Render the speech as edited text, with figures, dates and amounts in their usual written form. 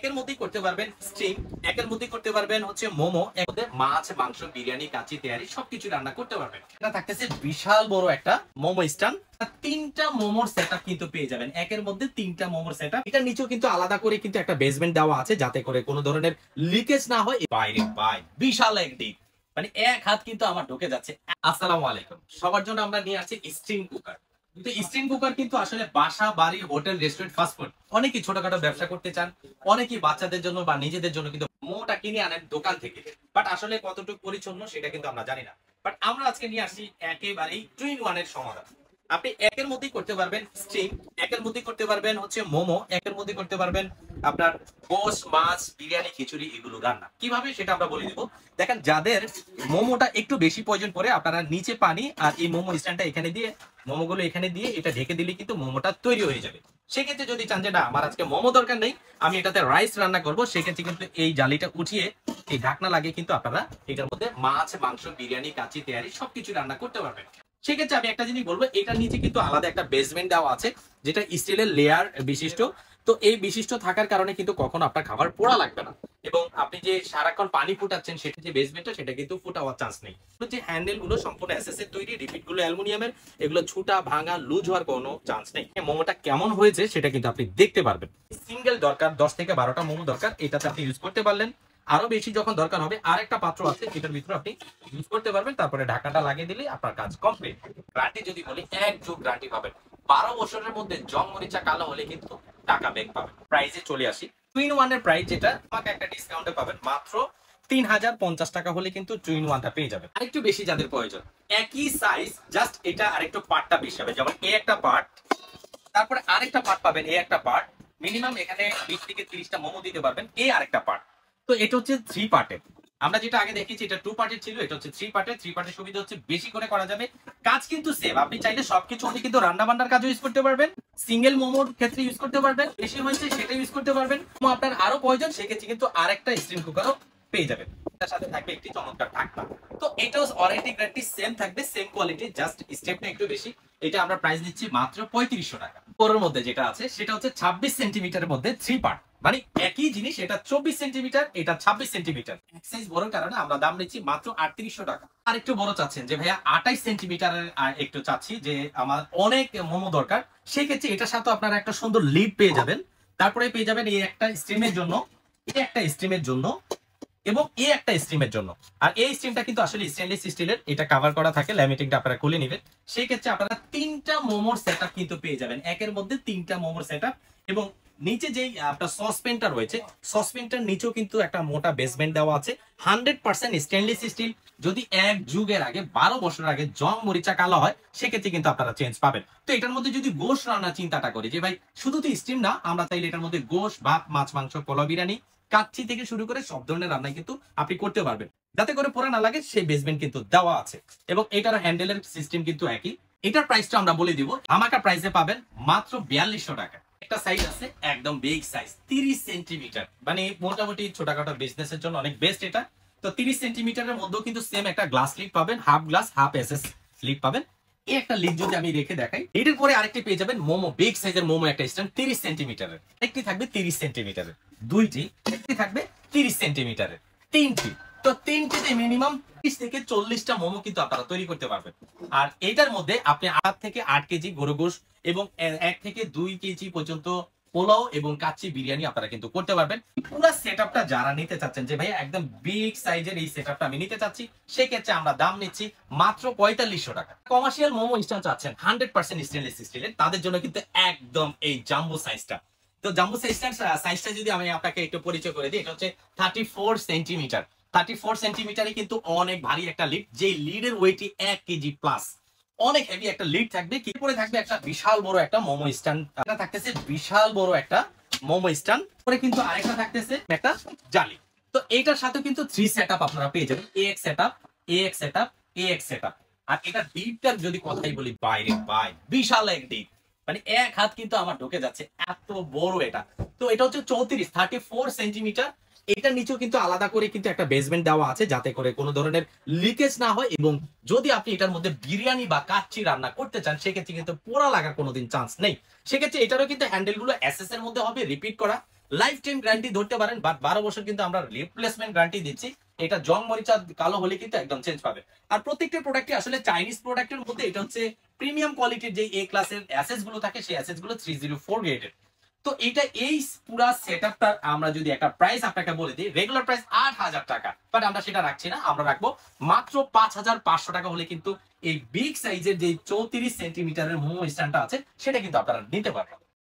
একের মধ্যেই করতে পারবেন স্টিম, একের মধ্যেই করতে পারবেন হচ্ছে মোমো, এর মধ্যে মাছ, মাংস, বিরিয়ানি, কাচ্চি, তেহারি সবকিছু রান্না করতে পারবেন। এটা থাকতেছে বিশাল বড় একটা মোমো স্ট্যান্ড। তিনটা মোমোর সেটআপ কিন্তু পেয়ে যাবেন, একের মধ্যে তিনটা মোমোর সেটআপ। এটা নিচেও কিন্তু আলাদা করে কিন্তু একটা বেসমেন্ট দেওয়া আছে যাতে করে কোনো ধরনের লিকেজ না হয়। বাইরে বাই বিশাল এক ডিপ, মানে এক হাত কিন্তু আমার ঢুকে যাচ্ছে। আসসালামু আলাইকুম, সবার জন্য আমরা নিয়ে আসছি স্টিম কুকার। কিন্তু স্টিম কুকার কিন্তু আসলে বাসা, বাড়ি, হোটেল, রেস্টুরেন্ট, ফাস্টফুড অনেকেই ছোটখাটো ব্যবসা করতে চান, অনেকেই বাচ্চাদের জন্য বা নিজেদের জন্য কিন্তু মোটা কিনে আনেন দোকান থেকে। বাট আসলে কতটুকু পরিচ্ছন্ন সেটা কিন্তু আমরা জানি না। বাট আমরা আজকে নিয়ে আসছি একেবারেই 2-in-1 এর সমাধান। আপনি একের মধ্যেই করতে পারবেন স্টিম, একের মধ্যেই করতে পারবেন হচ্ছে মোমো, একের মধ্যে করতে পারবেন আপনার গোশ, মাছ, বিরিয়ানি, খিচুড়ি এগুলো রান্না। কিভাবে সেটা আমরা বলে দিব। দেখেন, যাদের মোমোটা একটু বেশি প্রয়োজন পড়ে, আপনারা নিচে পানি আর এই মোমো স্ট্যান্ডটা এখানে দিয়ে, মোমোগুলো এখানে দিয়ে এটা ঢেকে দিলে কিন্তু মোমোটা তৈরি হয়ে যাবে। সেক্ষেত্রে যদি চান যে না আমার আজকে মোমো দরকার নেই, আমি এটাতে রাইস রান্না করব, সেক্ষেত্রে কিন্তু এই জালিটা উঠিয়ে এই ঢাকনা লাগিয়ে কিন্তু আপনারা এটার মধ্যে মাছ, মাংস, বিরিয়ানি, কাচ্চি, তেহারি সবকিছু রান্না করতে পারবেন। সেক্ষেত্রে আমি একটা জিনিস বলবো, এটার নিচে কিন্তু আলাদা একটা বেসমেন্ট দেওয়া আছে যেটা স্টিলের লেয়ার বিশিষ্ট। তো এই বিশিষ্ট থাকার কারণে কিন্তু কখনো আপনার খাবার পোড়া লাগবে না, এবং আপনি যে সারাক্ষণ পানি ফুটাচ্ছেন সেটা যে বেসমেন্টটা সেটা কিন্তু ফুটাবার চান্স নেই। যে হ্যান্ডেল গুলো সম্পূর্ণ এসএস এর তৈরি, রিপিট গুলো অ্যালুমিনিয়ামের, এগুলো ছুটা ভাঙা লুজ হওয়ার কোনো চান্স নেই। মোমোটা কেমন হয়েছে সেটা কিন্তু আপনি দেখতে পারবেন। সিঙ্গেল দরকার 10 থেকে 12টা মোমো দরকার, এটাতে আপনি ইউজ করতে পারলেন। আরো বেশি যখন দরকার হবে আরেকটা পাত্র আছে, এটার ভিতরে আপনি ইউজ করতে পারবেন। তারপরে ঢাকাটা লাগিয়ে দিলে আপনার কাজ কমপ্লিট। গ্যারান্টি যদি বলি, 1 যুগ গ্যারান্টি পাবেন। 12 বছরের মধ্যে জং মরিচা কালো হলে কিন্তু টাকা ব্যাক পাবেন। প্রাইসে চলে আসি, 2-in-1 এর প্রাইস যেটা আমাকে একটা ডিসকাউন্টে পাবেন মাত্র 3050 টাকা হলে কিন্তু 2-in-1টা পেয়ে যাবেন। আরেকটু বেশি যাদের প্রয়োজন, একই সাইজ, জাস্ট এটা আরেকটু পার্টটা বেশি হবে। যেমন এই একটা পার্ট, তারপরে আরেকটা পার্ট পাবেন, এই একটা পার্ট, মিনিমাম এখানে 20 থেকে 30টা মোমো দিতে পারবেন। এই আরেকটা পার্ট, তো এটা হচ্ছে 3 পার্টের। আমরা যেটা আগে দেখেছি এটা 2 পার্টের ছিল, এটা হচ্ছে 3 পার্টের। 3 পার্টের সুবিধা হচ্ছে বেশি করে করা যাবে, কাজ কিন্তু সেম। আপনি চাইলে সবকিছু কিন্তু রান্না বান্নার কাজও ইউজ করতে পারবেন, সিঙ্গেল মোমোর ক্ষেত্রে ইউজ করতে পারবেন, বেশি হয়েছে সেটা ইউজ করতে পারবেন। আপনার আরো প্রয়োজন সেক্ষেত্রে কিন্তু আরেকটা স্টিম কুকারও পেয়ে যাবেন। এটার সাথে থাকবে একটি চমৎকার ঢাকনা। তো এটাও ওয়ারেন্টি গ্যারান্টি সেম থাকবে, সেম কোয়ালিটি, জাস্ট স্টেপটা একটু বেশি। এটা আমরা প্রাইস দিচ্ছি মাত্র 3500 টাকা। পরের মধ্যে যেটা আছে সেটা হচ্ছে 26 সেন্টিমিটারের মধ্যে 3 পার্ট, মানে একই জিনিস, এটা 24 সেন্টিমিটার, এটা 26 সেন্টিমিটার। এক সাইজ বড় কারণে আমরা দাম নিচ্ছি মাত্র 3800 টাকা। আর একটু বড় চাচ্ছেন যে ভাইয়া 28 সেন্টিমিটারের একটু চাচ্ছি যে আমার অনেক মোমো দরকার, সেই ক্ষেত্রে এটার সাথে আপনারা একটা সুন্দর লিড পেয়ে যাবেন। তারপরে পেয়ে যাবেন এই একটা স্টিমের জন্য, এই একটা স্টিমের জন্য, এবং এই একটা স্টিমের জন্য। আর এই স্টিমটা কিন্তু আসলে স্টেনলেস স্টিলের, এটা কভার করা থাকে, ল্যামিনেটিংটা আপনারা খুলে নেবেন। সেই ক্ষেত্রে আপনারা 3টা মোমোর সেটআপ কিন্তু পেয়ে যাবেন, একের মধ্যে 3টা মোমোর সেটআপ। এবং নিচে যেই আপনার সসপেনটা রয়েছে, সসপেনটার নিচেও কিন্তু একটা মোটা বেসমেন্ট দেওয়া আছে, 100% স্টেনলেস স্টিল। যদি 1 যুগের আগে, 12 বছর আগে জং মরিচা কালো হয়, সেক্ষেত্রে কিন্তু আপনারা চেঞ্জ পাবেন। তো এটার মধ্যে যদি গোশ রান্নার চিন্তাটা করি যে ভাই শুধু তো স্টিম না, আমরা চাইলে এটার মধ্যে গোশ, ভাত, মাছ, মাংস, পোলাও, বিরিয়ানি, কাচ্চি থেকে শুরু করে সব ধরনের রান্নাই কিন্তু আপনি করতে পারবেন, যাতে করে পোড়া না লাগে সেই বেসমেন্ট কিন্তু দেওয়া আছে। এবং এটার হ্যান্ডেলের সিস্টেম কিন্তু একই। এটার প্রাইসটা আমরা বলে দিব, আমাকে প্রাইসে পাবেন মাত্র 4200 টাকা। একটা সাইজ আছে একদম বিগ সাইজ, 30 সেন্টিমিটার, মানে মোটামুটি ছোটখাটো বিজনেসের জন্য অনেক বেস্ট এটা। তো 30 সেন্টিমিটারের মধ্যেও কিন্তু সেম একটা গ্লাস লিড পাবেন, half glass half SS lead পাবেন। এই একটা লিড যদি আমি রেখে দেখাই, এটার পরে আরেকটি পেয়ে যাবেন মোমো, বিগ সাইজের মোমো একটা স্ট্যান্ড 30 সেন্টিমিটারের। একটি থাকবে 30 সেন্টিমিটারের, দুইটি, একটি থাকবে 30 সেন্টিমিটারের, তিনটি। তো তিনটিতে মিনিমাম 30 থেকে 40টা মোমো কিন্তু আপনারা তৈরি করতে পারবেন। আর এটার মধ্যে আপনি 8 থেকে 8 কেজি গরু গোশ এবং 1 থেকে 2 কেজি পর্যন্ত পোলাও এবং কাচ্চি, বিরিয়ানি আপনারা কিন্তু করতে পারবেন। পুরো সেটআপটা যারা নিতে চাচ্ছেন যে ভাই একদম বিগ সাইজের এই সেটআপটা আমি নিতে চাচ্ছি, সেই ক্ষেত্রে আমরা দাম নিচ্ছি মাত্র 4500 টাকা। কমার্শিয়াল মোমো স্ট্যান্ড চাচ্ছেন 100% স্টেনলেস স্টিলের, তাদের জন্য কিন্তু একদম এই জাম্বো সাইজটা। তো জাম্বো সাইজটা যদি আমি আপনাকে একটু পরিচয় করে দিই, এটা হচ্ছে 34 সেন্টিমিটার। 34 সেন্টিমিটারে কিন্তু অনেক ভারী একটা লিড, যে লিডের ওয়েটই 1 কেজি প্লাস, অনেক হেভি একটা লিড থাকবে। কি পরে থাকবে একটা বিশাল বড় একটা মোমো স্ট্যান্ড, এটা থাকতেছে বিশাল বড় একটা মোমো স্ট্যান্ড, পরে কিন্তু আরেকটা থাকতেছে একটা জালি। তো এইটার সাথে কিন্তু 3 সেটআপ আপনারা পেয়ে যাবেন, AX setup, AX setup, AX setup. আর এটা ডিপটার যদি কথাই বলি, বাইরে বাই বিশাল এক ডিপ, মানে এক হাত কিন্তু আমার ঢুকে যাচ্ছে, এত বড় এটা। তো এটা হচ্ছে 34 সেন্টিমিটার, এটার নিচেও কিন্তু আলাদা করে কিন্তু একটা বেসমেন্ট দেওয়া আছে, যাতে করে কোনো ধরনের লিকেজ না হয়। এবং যদি আপনি এটার মধ্যে বিরিয়ানি বা কাচ্চি রান্না করতে চান, সেক্ষেত্রে কিন্তু পোড়া লাগার কোনোদিন চান্স নেই। সেক্ষেত্রে এটারও কিন্তু হ্যান্ডেল গুলো এসএস এর মধ্যে হবে, রিপিট করা। লাইফ টাইম গ্যারান্টি ধরতে পারেন, বাট 12 বছর কিন্তু আমরা রিপ্লেসমেন্ট গ্যারান্টি দিচ্ছি। এটা জং মরিচা কালো হলে কিন্তু একদম চেঞ্জ পাবে। আর প্রত্যেকটা প্রোডাক্টই আসলে চাইনিজ প্রোডাক্টের মধ্যে এটা হচ্ছে প্রিমিয়াম কোয়ালিটির যে এ ক্লাসের অ্যাসেস গুলো থাকে, সেই অ্যাসেস গুলো 304 গ্রেডের। তো এটা এই পুরা সেটআপটা আমরা যদি একটা প্রাইস আপনাকে বলে দিই, রেগুলার প্রাইস 8,000 টাকা, বাট আমরা সেটা রাখছি না, আমরা রাখবো মাত্র 5,500 টাকা হলে কিন্তু এই বিগ সাইজের যে 34 সেন্টিমিটারের মোমো স্ট্যান্ডটা আছে সেটা কিন্তু আপনারা নিতে পারবেন।